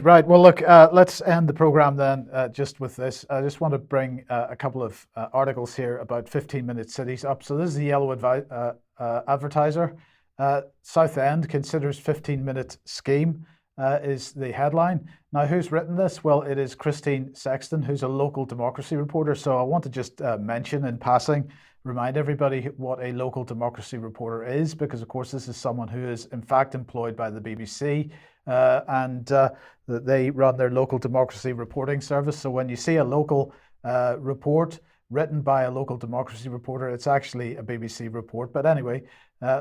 Right. Well, look, let's end the program then just with this. I just want to bring a couple of articles here about 15-minute cities up. So this is the Yellow Advertiser. Southend considers 15-minute scheme is the headline. Now, who's written this? Well, it is Christine Sexton, who's a local democracy reporter. So I want to just mention in passing, remind everybody what a local democracy reporter is, because of course this is someone who is in fact employed by the BBC and they run their local democracy reporting service. So when you see a local report written by a local democracy reporter, it's actually a BBC report. But anyway,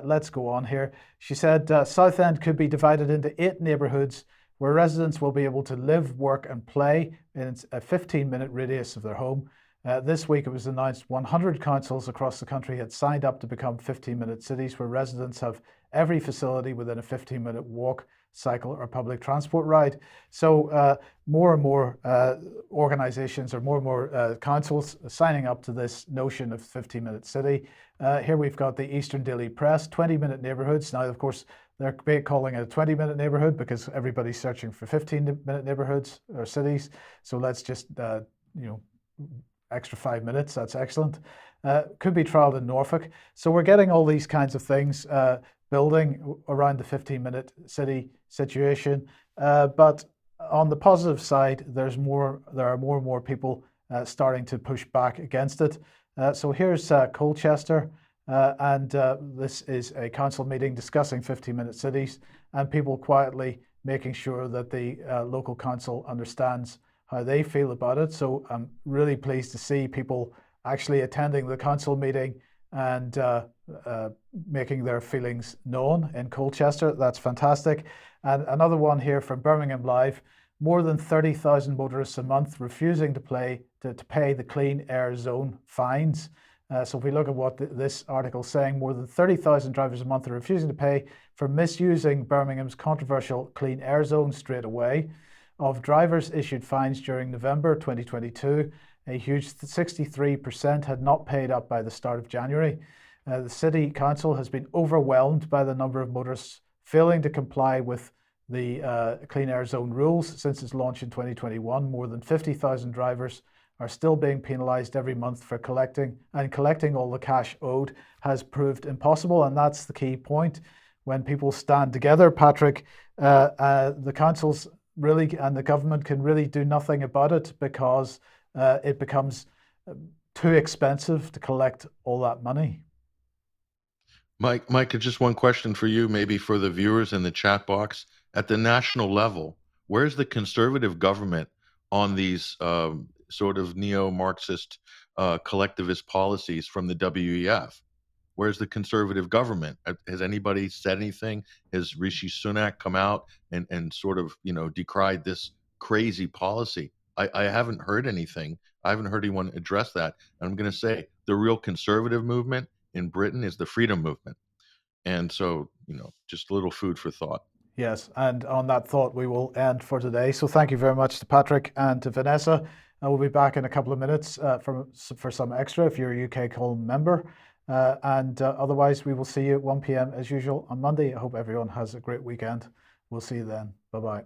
let's go on here. She said Southend could be divided into 8 neighbourhoods where residents will be able to live, work and play in a 15-minute radius of their home. This week it was announced 100 councils across the country had signed up to become 15-minute cities where residents have every facility within a 15-minute walk, cycle or public transport ride. So more and more organisations or more councils signing up to this notion of 15-minute city. Here we've got the Eastern Daily Press, 20-minute neighbourhoods. Now, of course, they're calling it a 20-minute neighbourhood because everybody's searching for 15-minute neighbourhoods or cities. So let's just, extra 5 minutes, that's excellent. Could be trialled in Norfolk. So we're getting all these kinds of things building around the 15-minute city situation. But on the positive side, there are more and more people starting to push back against it. So here's Colchester, and this is a council meeting discussing 15-minute cities and people quietly making sure that the local council understands how they feel about it. So I'm really pleased to see people actually attending the council meeting and making their feelings known in Colchester. That's fantastic. And another one here from Birmingham Live, more than 30,000 motorists a month refusing to pay the clean air zone fines. So if we look at what this article is saying, more than 30,000 drivers a month are refusing to pay for misusing Birmingham's controversial clean air zone straight away. Of drivers issued fines during November 2022, a huge 63% had not paid up by the start of January. The City Council has been overwhelmed by the number of motorists failing to comply with the Clean Air Zone rules since its launch in 2021. More than 50,000 drivers are still being penalised every month for collecting all the cash owed has proved impossible. And that's the key point. When people stand together, Patrick, the councils really and the government can really do nothing about it because it becomes too expensive to collect all that money. Mike, just one question for you, maybe for the viewers in the chat box. At the national level, where's the conservative government on these sort of neo-Marxist collectivist policies from the WEF? Where's the conservative government? Has anybody said anything? Has Rishi Sunak come out and sort of, decried this crazy policy? I haven't heard anything. I haven't heard anyone address that. And I'm going to say the real conservative movement in Britain is the freedom movement. And so, just a little food for thought. Yes, and on that thought, we will end for today. So thank you very much to Patrick and to Vanessa. We'll be back in a couple of minutes for some extra if you're a UK Column member. And otherwise, we will see you at 1 p.m. as usual on Monday. I hope everyone has a great weekend. We'll see you then. Bye-bye.